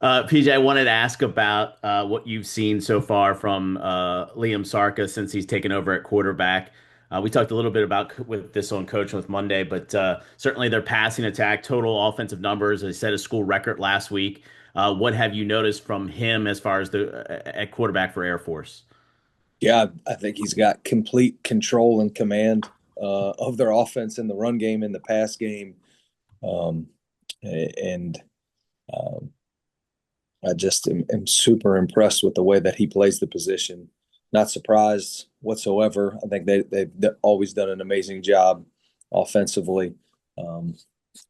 PJ, I wanted to ask about what you've seen so far from Liam Sarka since he's taken over at quarterback. We talked a little bit about with this on Coach with Monday, but certainly their passing attack, total offensive numbers. They set a school record last week. What have you noticed from him as far as the at quarterback for Air Force? Yeah, I think he's got complete control and command of their offense in the run game, in the pass game, um, and um, I just am super impressed with the way that he plays the position. Not surprised whatsoever. I think they've always done an amazing job offensively. Um,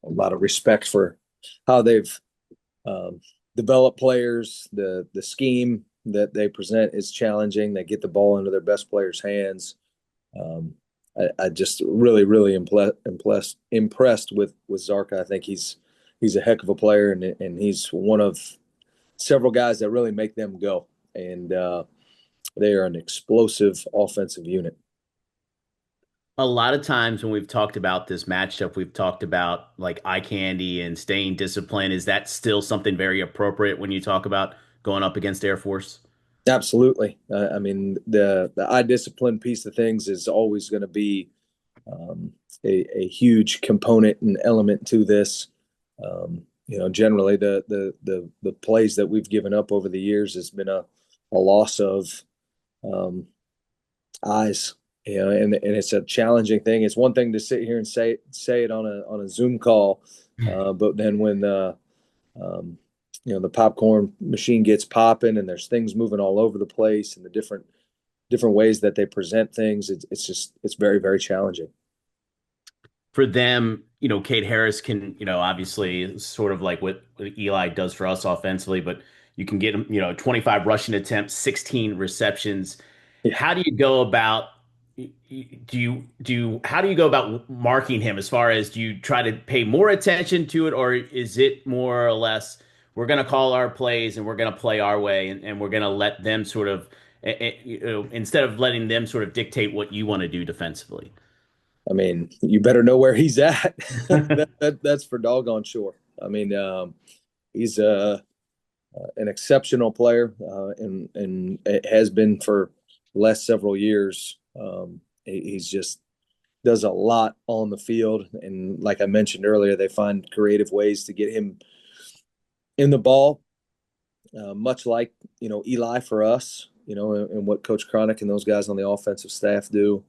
a lot of respect for how they've um, developed players. The scheme that they present is challenging. They get the ball into their best players' hands. Um, I just really impressed with Zarka. I think he's a heck of a player, and he's one of several guys that really make them go. And they are an explosive offensive unit. A lot of times when we've talked about this matchup, we've talked about like eye candy and staying disciplined. Is that still something very appropriate when you talk about going up against Air Force? Absolutely. I mean, the eye discipline piece of things is always going to be a huge component and element to this. Generally the plays that we've given up over the years has been a loss of um, eyes. And it's a challenging thing. It's one thing to sit here and say it on a Zoom call, but then when um, the popcorn machine gets popping and there's things moving all over the place and the different ways that they present things, it's very challenging. For them, Kate Harris can, obviously sort of like what Eli does for us offensively, but you can get him, 25 rushing attempts, 16 receptions. Yeah, How do you go about how do you go about marking him as far as do you try to pay more attention to it, or is it more or less we're going to call our plays and we're going to play our way and we're going to let them sort of instead of letting them sort of dictate what you want to do defensively? I mean, you better know where he's at. That's for doggone sure. I mean, he's an exceptional player, and it has been for the last several years. He's just does a lot on the field, and like I mentioned earlier, they find creative ways to get him in the ball, much like Eli for us, and what Coach Cronick and those guys on the offensive staff do.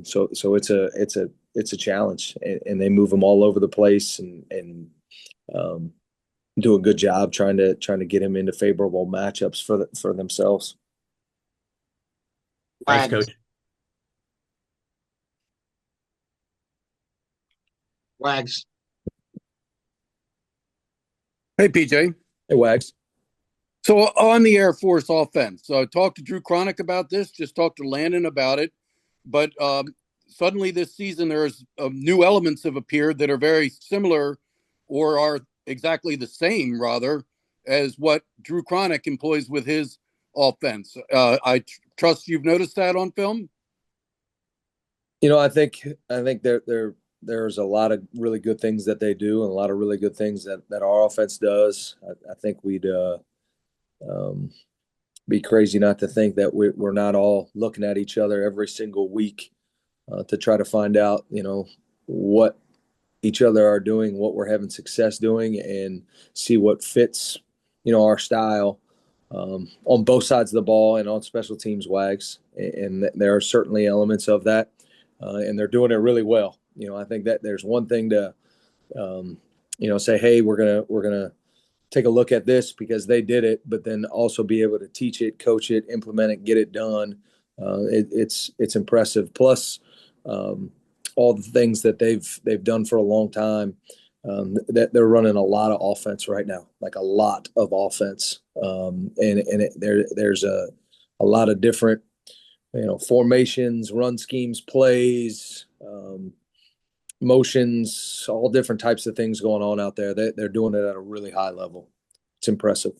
So it's a challenge, and they move them all over the place, and um, do a good job trying to get him into favorable matchups for themselves. Thanks, Wags, Coach. Wags. Hey, PJ. Hey, Wags. So on the Air Force offense, talk to Drew Cronick about this. Just talk to Landon about it. But suddenly this season, there's new elements have appeared that are very similar, or are exactly the same, rather, as what Drew Cronick employs with his offense. I trust you've noticed that on film. I think there's a lot of really good things that they do, and a lot of really good things that our offense does. I think we'd um, be crazy not to think that we're not all looking at each other every single week to try to find out, what each other are doing, what we're having success doing, and see what fits, our style on both sides of the ball and on special teams. Wags, and there are certainly elements of that, and they're doing it really well. I think that there's one thing to, say, hey, we're gonna take a look at this because they did it, but then also be able to teach it, coach it, implement it, get it done. It's impressive. Plus, um, all the things that they've done for a long time. That they're running a lot of offense right now, like a lot of offense, there's a lot of different formations, run schemes, plays. Motions, all different types of things going on out there. They're doing it at a really high level. It's impressive.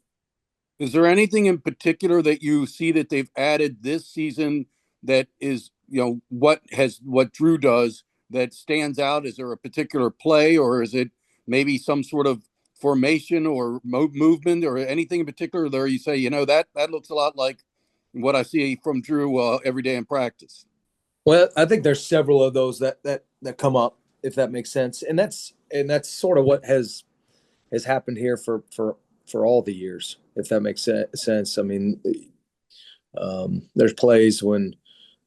Is there anything in particular that you see that they've added this season that is, what Drew does that stands out? Is there a particular play, or is it maybe some sort of formation or movement or anything in particular there you say, that looks a lot like what I see from Drew every day in practice? Well, I think there's several of those that come up, if that makes sense, and that's sort of what has happened here for all the years, if that makes sense. I mean, there's plays when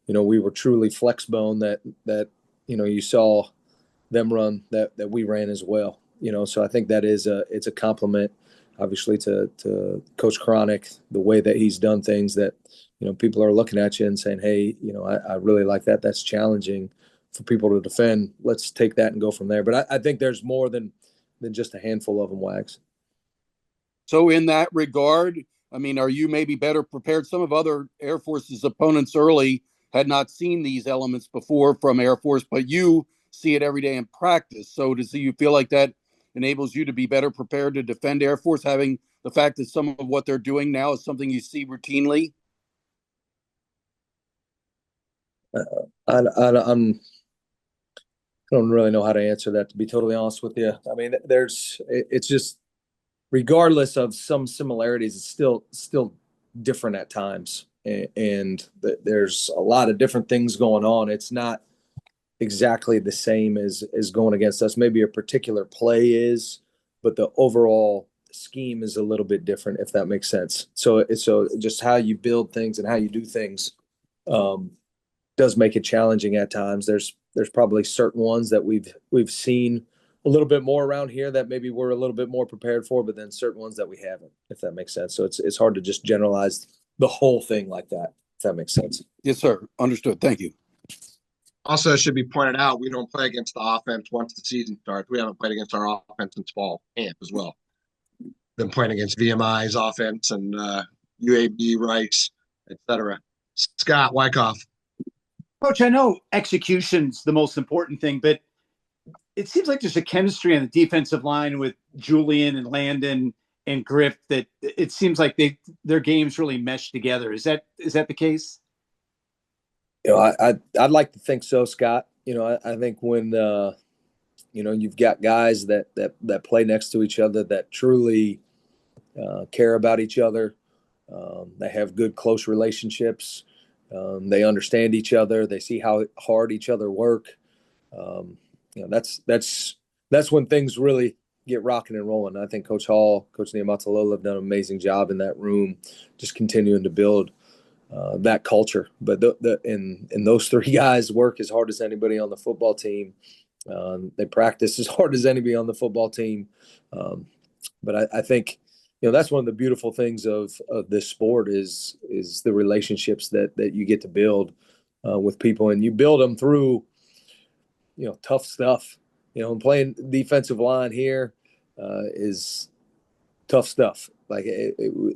we were truly flex bone that you saw them run that we ran as well. So I think that it's a compliment, obviously, to Coach Chronic, the way that he's done things that people are looking at you and saying, hey, I really like that. That's challenging for people to defend. Let's take that and go from there. But I think there's more than just a handful of them, Wags. So in that regard, I mean, are you maybe better prepared? Some of other Air Force's opponents early had not seen these elements before from Air Force, but you see it every day in practice. So do you feel like that enables you to be better prepared to defend Air Force, having the fact that some of what they're doing now is something you see routinely? I don't really know how to answer that, to be totally honest with you. I mean, it's just, regardless of some similarities, it's still different at times, and there's a lot of different things going on. It's not exactly the same as going against us. Maybe a particular play is, but the overall scheme is a little bit different, if that makes sense. So just how you build things and how you do things does make it challenging at times. There's probably certain ones that we've seen a little bit more around here that maybe we're a little bit more prepared for, but then certain ones that we haven't, if that makes sense. So it's hard to just generalize the whole thing like that, if that makes sense. Yes, sir. Understood. Thank you. Also, it should be pointed out, we don't play against the offense once the season starts. We haven't played against our offense since fall camp as well. Been playing against VMI's offense and UAB, Rice, etc. Scott Wyckoff. Coach, I know execution's the most important thing, but it seems like there's a chemistry on the defensive line with Julian and Landon and Griff that it seems like their games really mesh together. Is that the case? I'd like to think so, Scott. I think when you've got guys that play next to each other that truly care about each other, they have good close relationships. They understand each other. They see how hard each other work. That's when things really get rocking and rolling. I think Coach Hall, Coach Niamatalola have done an amazing job in that room, just continuing to build that culture. But and those three guys work as hard as anybody on the football team. They practice as hard as anybody on the football team. But I think that's one of the beautiful things of this sport is the relationships that you get to build with people, and you build them through tough stuff. Playing defensive line here is tough stuff. Like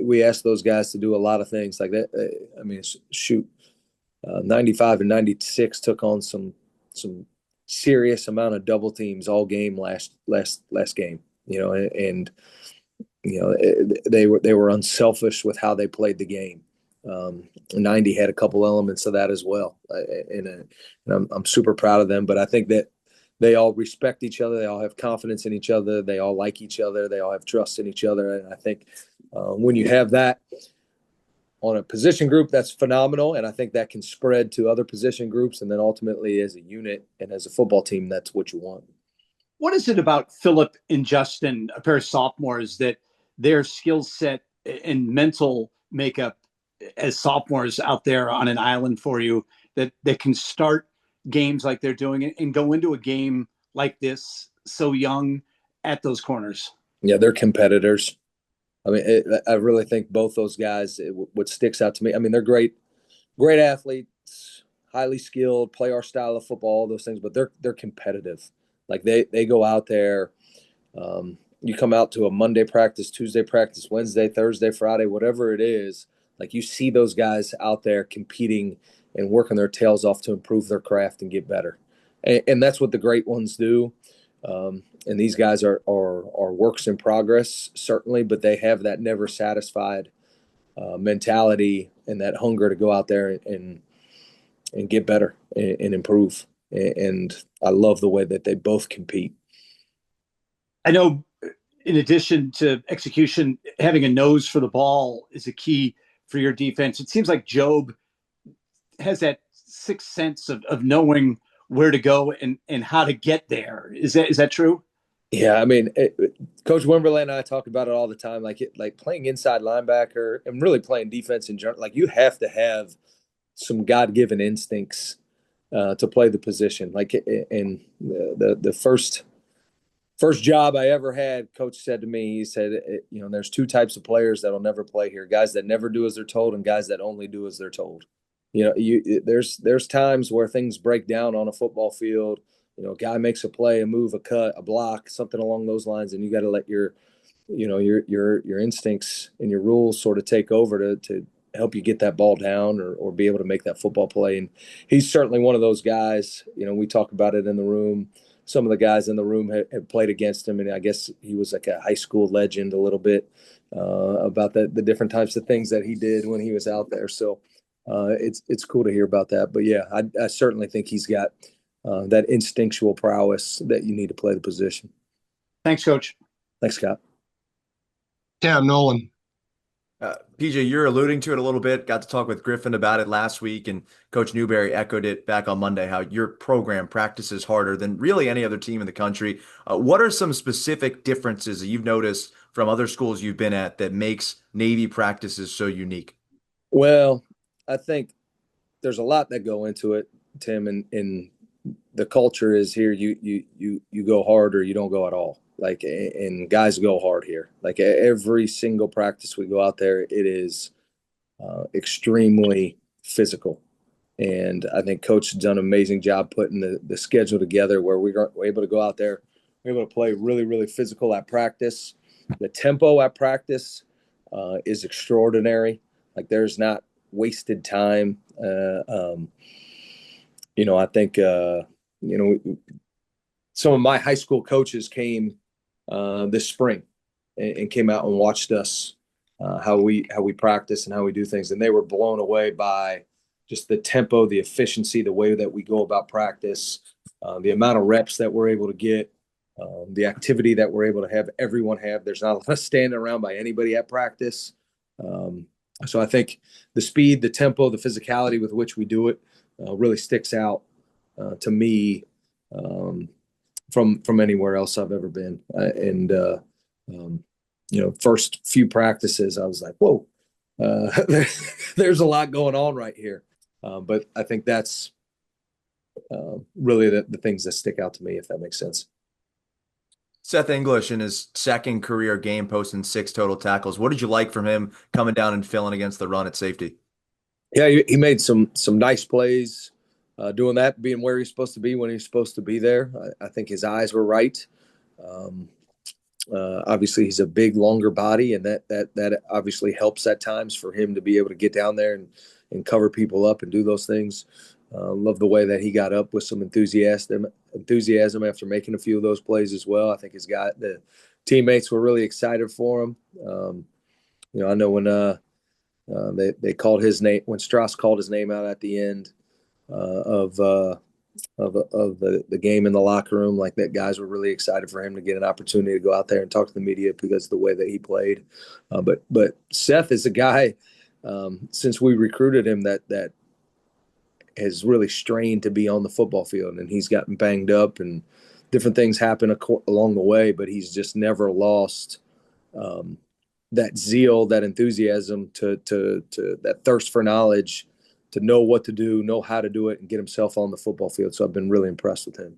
we ask those guys to do a lot of things like that. I mean, shoot, 95 and 96 took on some serious amount of double teams all game last game. And they were unselfish with how they played the game. 90 had a couple elements of that as well, and I'm super proud of them. But I think that they all respect each other. They all have confidence in each other. They all like each other. They all have trust in each other. And I think when you have that on a position group, that's phenomenal. And I think that can spread to other position groups. And then ultimately as a unit and as a football team, that's what you want. What is it about Phillip and Justin, a pair of sophomores, that their skill set and mental makeup as sophomores out there on an island for you that can start games like they're doing and go into a game like this so young at those corners? Yeah, they're competitors. I mean, I really think both those guys, what sticks out to me, I mean, they're great athletes, highly skilled, play our style of football, all those things, but they're competitive. Like they go out there. You come out to a Monday practice, Tuesday practice, Wednesday, Thursday, Friday, whatever it is. Like you see those guys out there competing and working their tails off to improve their craft and get better. And that's what the great ones do. And these guys are works in progress, certainly, but they have that never satisfied mentality and that hunger to go out there and get better and improve. And I love the way that they both compete. I know in addition to execution, having a nose for the ball is a key for your defense. It seems like Job has that sixth sense of knowing where to go and how to get there. Is that true? Yeah, I mean, Coach Wimberley and I talk about it all the time. Like playing inside linebacker and really playing defense in general. Like you have to have some God-given instincts to play the position. Like in the first job I ever had, Coach said to me, he said, there's two types of players that'll never play here: guys that never do as they're told, and guys that only do as they're told. There's times where things break down on a football field. A guy makes a play, a move, a cut, a block, something along those lines, and you got to let your instincts and your rules sort of take over to help you get that ball down or be able to make that football play. And he's certainly one of those guys. We talk about it in the room. Some of the guys in the room have played against him, and I guess he was like a high school legend a little bit about the different types of things that he did when he was out there. So it's cool to hear about that. But yeah, I certainly think he's got that instinctual prowess that you need to play the position. Thanks, Coach. Thanks, Scott. Cam Nolan. PJ, you're alluding to it a little bit. Got to talk with Griffin about it last week, and Coach Newberry echoed it back on Monday, how your program practices harder than really any other team in the country. What are some specific differences that you've noticed from other schools you've been at that makes Navy practices so unique? Well, I think there's a lot that go into it, Tim, and the culture is here. You go hard or you don't go at all. And guys go hard here. Like every single practice we go out there, it is extremely physical. And I think Coach has done an amazing job putting the schedule together where we're able to go out there, we're able to play really, really physical at practice. The tempo at practice is extraordinary. Like there's not wasted time. I think, some of my high school coaches came this spring and came out and watched us how we practice and how we do things, and they were blown away by just the tempo, the efficiency, the way that we go about practice, the amount of reps that we're able to get, the activity that we're able to have everyone have. There's not a lot of standing around by anybody at practice. So I think the speed, the tempo, the physicality with which we do it really sticks out to me from anywhere else I've ever been. First few practices, I was like, whoa, there's a lot going on right here. But I think that's really the things that stick out to me, if that makes sense. Seth English in his second career game posting 6 total tackles. What did you like from him coming down and filling against the run at safety? Yeah, he made some nice plays, doing that, being where he's supposed to be when he's supposed to be there. I think his eyes were right. Obviously, he's a big, longer body, and that obviously helps at times for him to be able to get down there and cover people up and do those things. Love the way that he got up with some enthusiasm after making a few of those plays as well. I think the teammates were really excited for him. I know when they called his name, when Strauss called his name out at the end of the game in the locker room, like that, guys were really excited for him to get an opportunity to go out there and talk to the media because of the way that he played. But Seth is a guy, since we recruited him, that has really strained to be on the football field, and he's gotten banged up and different things happen along the way, but he's just never lost that zeal, that enthusiasm to that thirst for knowledge, to know what to do, know how to do it, and get himself on the football field. So I've been really impressed with him.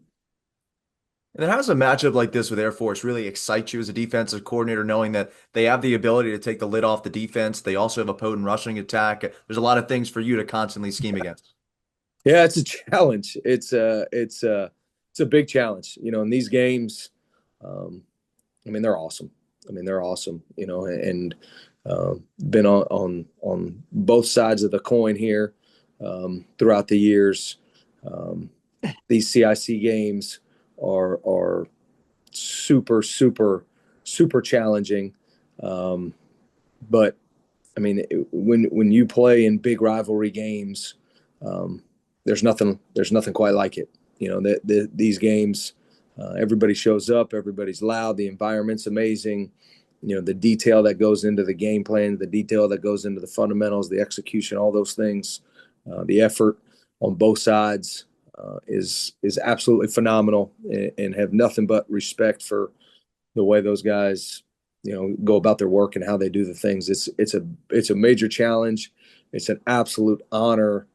And then how does a matchup like this with Air Force really excite you as a defensive coordinator, knowing that they have the ability to take the lid off the defense? They also have a potent rushing attack. There's a lot of things for you to constantly scheme against. Yeah, it's a challenge. It's a big challenge. In these games, they're awesome. They're awesome. And been on both sides of the coin here throughout the years. These CIC games are super, super, super challenging. But when you play in big rivalry games, there's nothing quite like it. These games Everybody shows up, everybody's loud, the environment's amazing. The detail that goes into the game plan, the detail that goes into the fundamentals, the execution, all those things, the effort on both sides is absolutely phenomenal, and have nothing but respect for the way those guys, go about their work and how they do the things. It's a major challenge. It's an absolute honor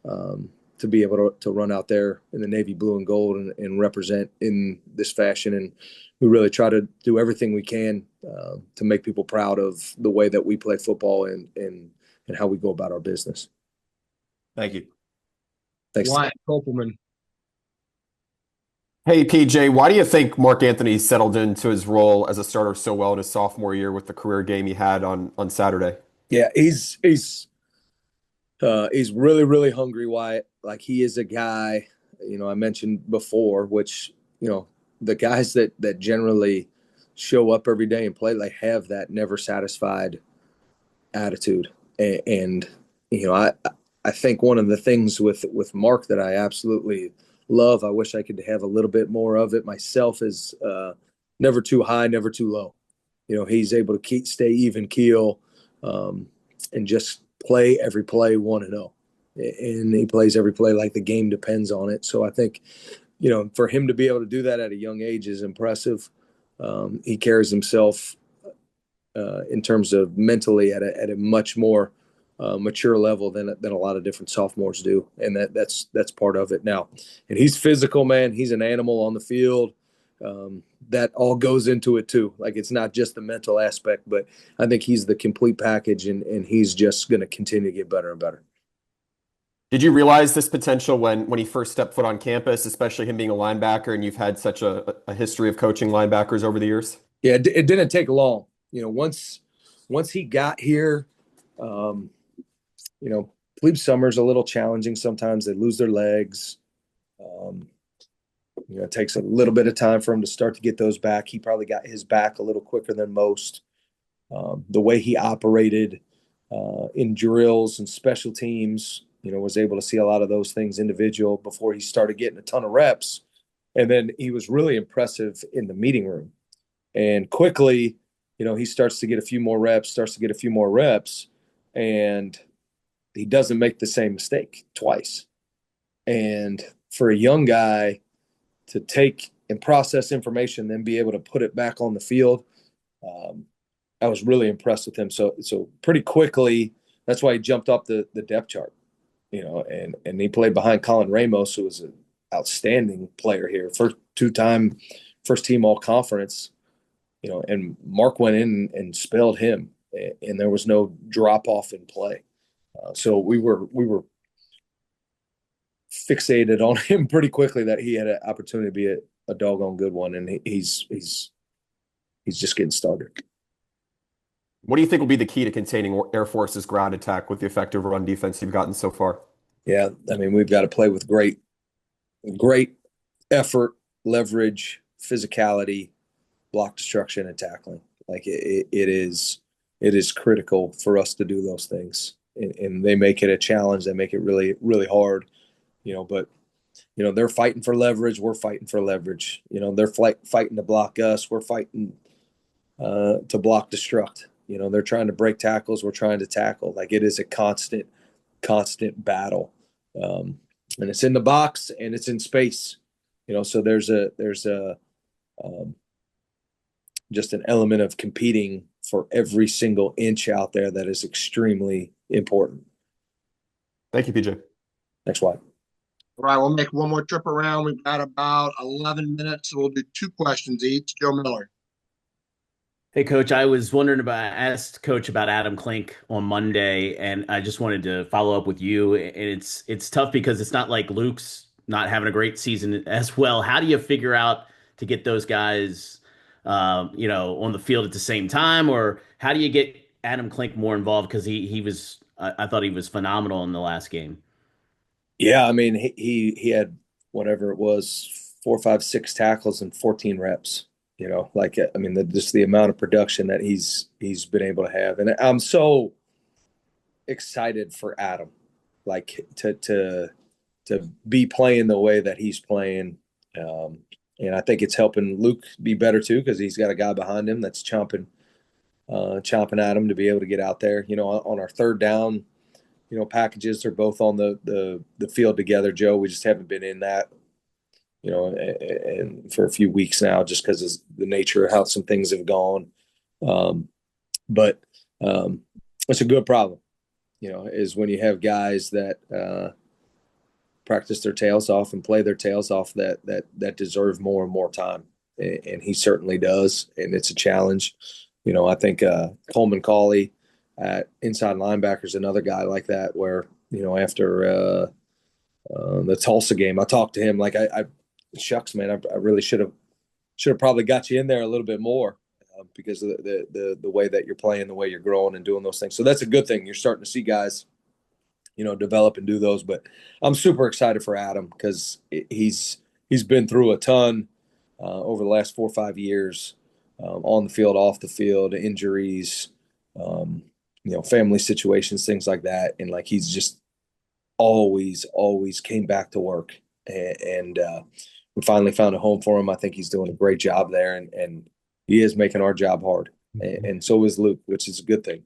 to be able to run out there in the Navy blue and gold and represent in this fashion. And we really try to do everything we can to make people proud of the way that we play football and how we go about our business. Thank you. Thanks. Wyatt Kopelman. Hey, PJ, why do you think Mark Anthony settled into his role as a starter so well in his sophomore year with the career game he had on Saturday? Yeah, he's really, really hungry, Wyatt. Like, he is a guy, I mentioned before, which, the guys that generally show up every day and play, like, have that never satisfied attitude. And I think one of the things with Mark that I absolutely love, I wish I could have a little bit more of it myself, is never too high, never too low. He's able to stay even keel, and just play every play 1-0. And he plays every play like the game depends on it. So I think, for him to be able to do that at a young age is impressive. He carries himself in terms of mentally at a much more mature level than a lot of different sophomores do, and that's part of it now. And he's physical, man. He's an animal on the field. That all goes into it too. Like, it's not just the mental aspect, but I think he's the complete package, and he's just going to continue to get better and better. Did you realize this potential when he first stepped foot on campus, especially him being a linebacker, and you've had such a history of coaching linebackers over the years? Yeah, it didn't take long. Once he got here, plebe summer's a little challenging sometimes. They lose their legs. It takes a little bit of time for him to start to get those back. He probably got his back a little quicker than most. The way he operated in drills and special teams, was able to see a lot of those things individual before he started getting a ton of reps. And then he was really impressive in the meeting room. And quickly, he starts to get a few more reps, and he doesn't make the same mistake twice. And for a young guy to take and process information, then be able to put it back on the field, I was really impressed with him. So pretty quickly, that's why he jumped up the depth chart, and he played behind Colin Ramos, who was an outstanding player here, two-time first-team all-conference, and Mark went in and spelled him, and there was no drop-off in play. So we were fixated on him pretty quickly that he had an opportunity to be a doggone good one, and he's just getting started. What do you think will be the key to containing Air Force's ground attack with the effective run defense you've gotten so far? Yeah, I mean, we've got to play with great effort, leverage, physicality, block destruction, and tackling. Like, it is critical for us to do those things, and they make it a challenge. They make it really, really hard, but they're fighting for leverage. We're fighting for leverage. They're fighting to block us. We're fighting to block destruct. They're trying to break tackles. We're trying to tackle. Like, it is a constant battle. And it's in the box and it's in space, so there's just an element of competing for every single inch out there that is extremely important. Thank you, PJ. Thanks, Wyatt. All right, we'll make one more trip around. We've got about 11 minutes, so we'll do 2 questions each. Joe Miller. Hey, Coach, I asked Coach about Adam Klink on Monday, and I just wanted to follow up with you. And it's tough because it's not like Luke's not having a great season as well. How do you figure out to get those guys, on the field at the same time, or how do you get Adam Klink more involved? Because I thought he was phenomenal in the last game. Yeah, I mean, he had whatever it was, 4, 5, 6 tackles and 14 reps. Just the amount of production that he's been able to have, and I'm so excited for Adam, like to be playing the way that he's playing. And I think it's helping Luke be better too, because he's got a guy behind him that's chomping at him to be able to get out there. On our third down, packages are both on the field together, Joe. We just haven't been in that, and for a few weeks now, just because of the nature of how some things have gone. But it's a good problem, is when you have guys that practice their tails off and play their tails off that deserve more and more time. And he certainly does. And it's a challenge. I think Coleman Cauley at inside linebacker is another guy like that where, after the Tulsa game, I talked to him like, I shucks, man, I really should have probably got you in there a little bit more because of the way that you're playing, the way you're growing and doing those things. So that's a good thing. You're starting to see guys, develop and do those. But I'm super excited for Adam because he's been through a ton over the last 4 or 5 years, on the field, off the field, injuries, family situations, things like that. And like, he's just always came back to work. And we finally found a home for him. I think he's doing a great job there, and he is making our job hard. And so is Luke, which is a good thing.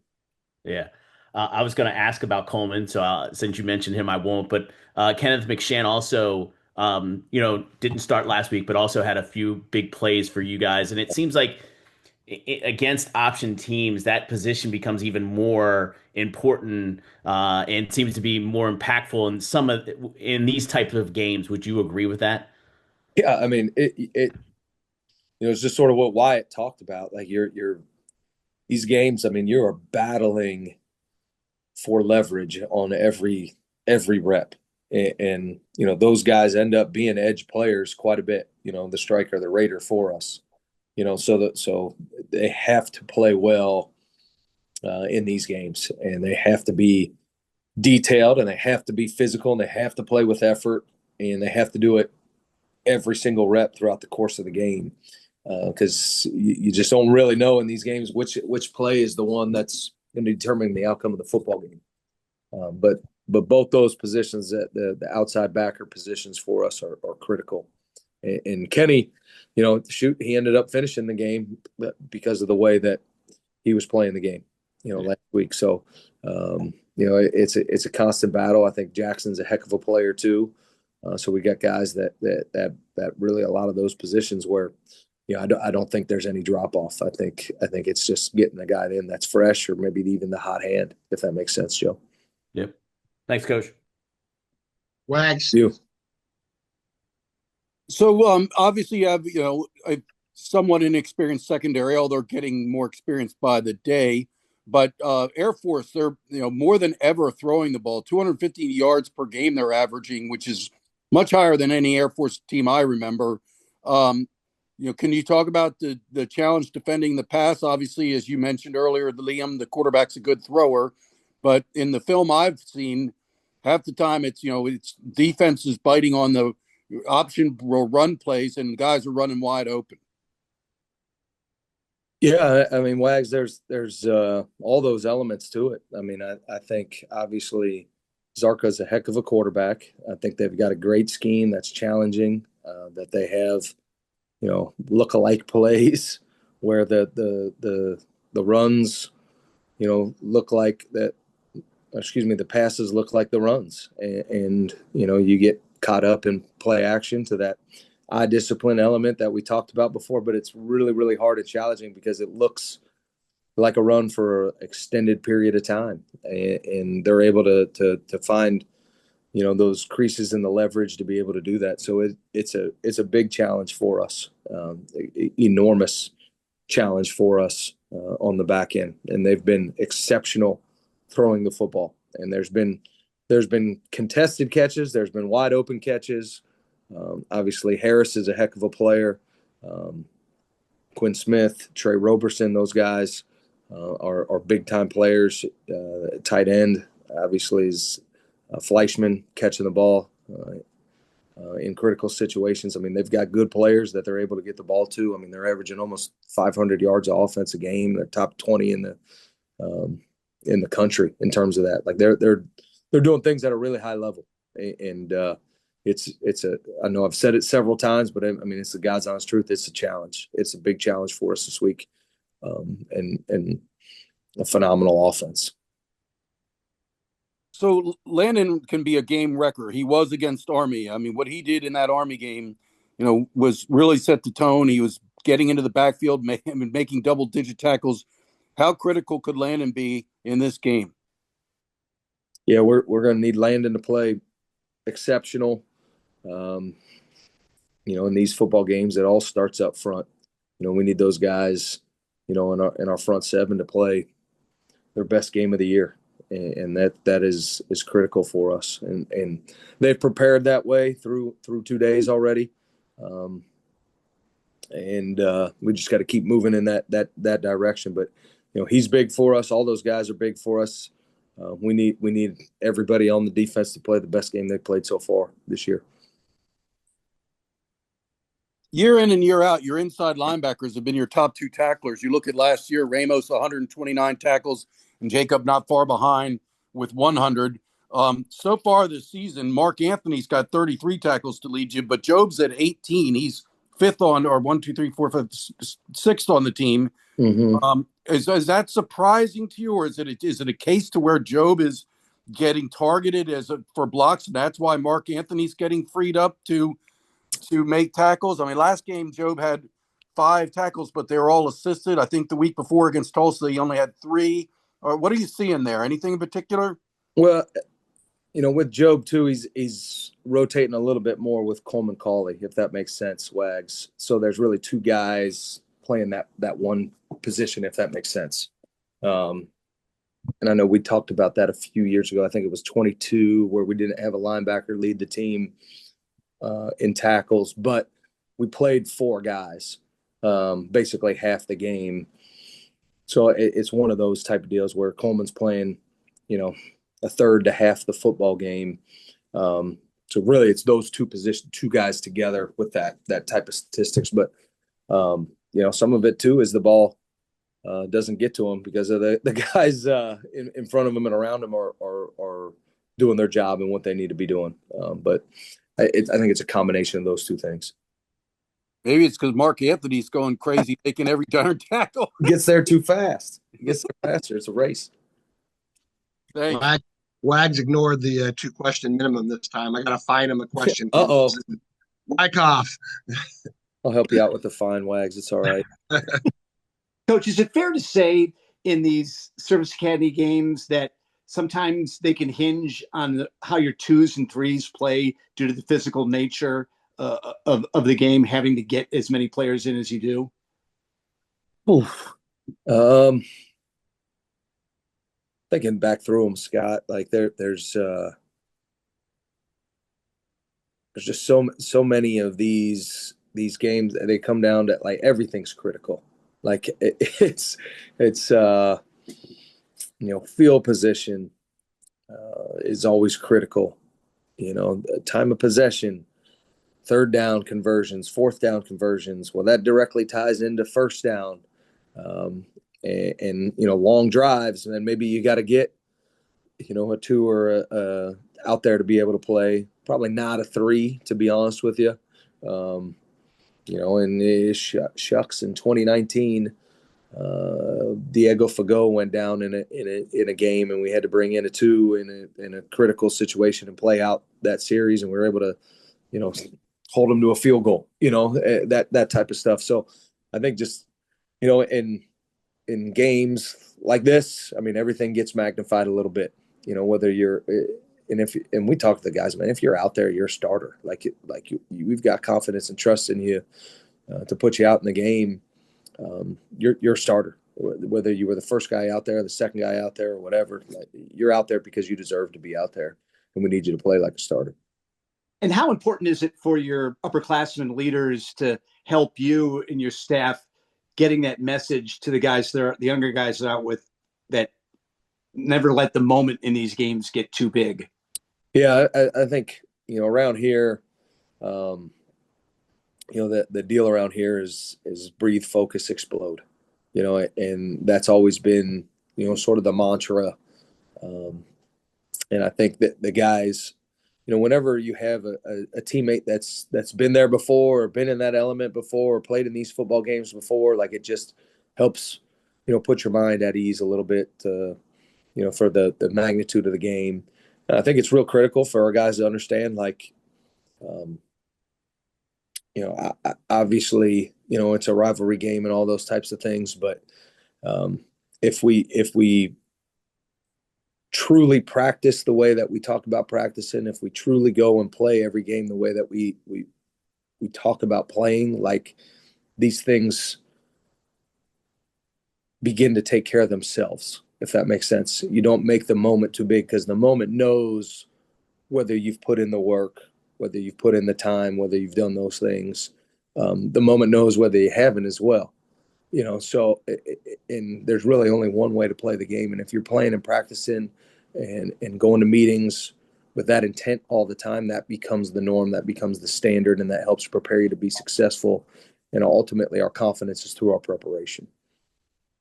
Yeah. I was going to ask about Coleman, so since you mentioned him, I won't. But Kenneth McShan also, didn't start last week, but also had a few big plays for you guys. And it seems like against option teams, that position becomes even more important and seems to be more impactful in these types of games. Would you agree with that? Yeah, I mean, it's just sort of what Wyatt talked about. Like, you're these games. I mean, you are battling for leverage on every rep, and those guys end up being edge players quite a bit. The striker, the raider for us. So they have to play well in these games, and they have to be detailed, and they have to be physical, and they have to play with effort, and they have to do it every single rep throughout the course of the game, because you just don't really know in these games which play is the one that's going to determine the outcome of the football game. But both those positions, the outside backer positions for us are critical. And Kenny, he ended up finishing the game because of the way that he was playing the game, last week. So, it's a constant battle. I think Jackson's a heck of a player too. So we got guys that really, a lot of those positions where, I don't think there's any drop off. I think it's just getting a guy in that's fresh, or maybe even the hot hand, if that makes sense, Joe. Yep. Thanks, Coach. Wags. You. So obviously you have a somewhat inexperienced secondary, although they're getting more experienced by the day. But Air Force, they're more than ever throwing the ball. 250 yards per game they're averaging, which is much higher than any Air Force team I remember. Can you talk about the challenge defending the pass? Obviously, as you mentioned earlier, Liam, the quarterback's a good thrower, but in the film I've seen, half the time it's defense is biting on the option run plays, and guys are running wide open. Yeah, I mean, Wags, there's all those elements to it. I mean, I think obviously Zarka's a heck of a quarterback. I think they've got a great scheme that's challenging, that they have, look-alike plays where the runs, look like that. Excuse me, the passes look like the runs, and you get caught up in play action to that eye discipline element that we talked about before. But it's really, really hard and challenging because it looks like a run for an extended period of time, and they're able to find those creases in the leverage to be able to do that. So it's a big challenge for us, enormous challenge for us on the back end, and they've been exceptional throwing the football. And there's been contested catches, there's been wide open catches. Obviously Harris is a heck of a player. Quinn Smith, Trey Roberson, those guys are big time players. Tight end obviously is Fleischman catching the ball in critical situations. I mean, they've got good players that they're able to get the ball to. I mean, they're averaging almost 500 yards of offense a game. They're top 20 in the country in terms of that. Like they're doing things at a really high level, and I know I've said it several times, but I mean, it's the God's honest truth. It's a challenge. It's a big challenge for us this week, and a phenomenal offense. So Landon can be a game wrecker. He was against Army. I mean, what he did in that Army game, was really set the tone. He was getting into the backfield, making double-digit tackles. How critical could Landon be in this game? Yeah, we're going to need Landon to play exceptional. In these football games, it all starts up front. We need those guys, in our front seven to play their best game of the year, and that is critical for us. And they've prepared that way through 2 days already, and we just got to keep moving in that direction. But he's big for us. All those guys are big for us. We need everybody on the defense to play the best game they've played so far this year. Year in and year out, your inside linebackers have been your top two tacklers. You look at last year, Ramos 129 tackles and Jacob not far behind with 100. So far this season, Mark Anthony's got 33 tackles to lead you, but Job's at 18. He's fifth on, or 1, 2, 3, 4, 5, sixth on the team. Mm-hmm. Is that surprising to you, or is it a case to where Job is getting targeted for blocks, and that's why Mark Anthony's getting freed up to make tackles? I mean, last game Job had 5 tackles, but they were all assisted. I think the week before against Tulsa, he only had 3. What are you seeing there? Anything in particular? Well, with Job too, he's rotating a little bit more with Coleman Cauley, if that makes sense, Wags. So there's really 2 guys playing that one position, if that makes sense. And I know we talked about that a few years ago. I think it was 22, where we didn't have a linebacker lead the team in tackles, but we played 4 guys, basically half the game. So it's one of those type of deals where Coleman's playing, a third to half the football game. So really, it's those 2 guys together with that type of statistics. But some of it too is the ball doesn't get to them because of the guys in front of them and around them are doing their job and what they need to be doing. But I think it's a combination of those 2 things. Maybe it's because Mark Anthony's going crazy, taking every darn tackle. Gets there too fast. He gets there faster. It's a race. Thanks. Wags ignored the 2-question minimum this time. I got to find him a question. Uh-oh. Wyckoff. I'll help you out with the fine, Wags. It's all right. Coach, is it fair to say in these Service Academy games that sometimes they can hinge on how your 2s and 3s play due to the physical nature of the game, having to get as many players in as you do? Oof. Thinking back through them, Scott, like there's just so many of these games that they come down to, like, everything's critical. Like it's field position is always critical. Time of possession, 3rd down conversions, 4th down conversions. Well, that directly ties into 1st down. And long drives, and then maybe you got to get a 2 or a out there to be able to play. Probably not a 3, to be honest with you. And shucks, in 2019, Diego Fago went down in a game, and we had to bring in a 2 in a critical situation and play out that series, and we were able to hold them to a field goal. That type of stuff. So I think just in games like this, I mean, everything gets magnified a little bit, whether you're, and we talk to the guys, man, if you're out there, you're a starter. We've got confidence and trust in you to put you out in the game. You're a starter, whether you were the first guy out there, the second guy out there, or whatever. You're out there because you deserve to be out there, and we need you to play like a starter. And how important is it for your upperclassmen leaders to help you and your staff getting that message to the guys the younger guys that are out with, that never let the moment in these games get too big? Yeah, I think, around here, the deal around here is breathe, focus, explode, and that's always been, sort of the mantra. And I think that the guys, whenever you have a teammate that's been there before or been in that element before or played in these football games before, like it just helps, put your mind at ease a little bit, for the magnitude of the game. And I think it's real critical for our guys to understand, like, obviously, it's a rivalry game and all those types of things, but if we truly practice the way that we talk about practicing, if we truly go and play every game the way that we talk about playing, like, these things begin to take care of themselves, if that makes sense. You don't make the moment too big, because the moment knows whether you've put in the work, whether you've put in the time, whether you've done those things. The moment knows whether you haven't as well. So and there's really only one way to play the game. And if you're playing and practicing and going to meetings with that intent all the time, that becomes the norm, that becomes the standard, and that helps prepare you to be successful. And ultimately, our confidence is through our preparation.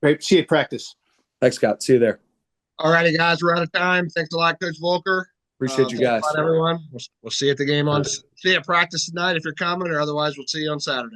Great. See you at practice. Thanks, Scott. See you there. All righty, guys. We're out of time. Thanks a lot, Coach Volker. Appreciate you guys. Everyone. We'll see you at the game see you at practice tonight if you're coming, or otherwise we'll see you on Saturday.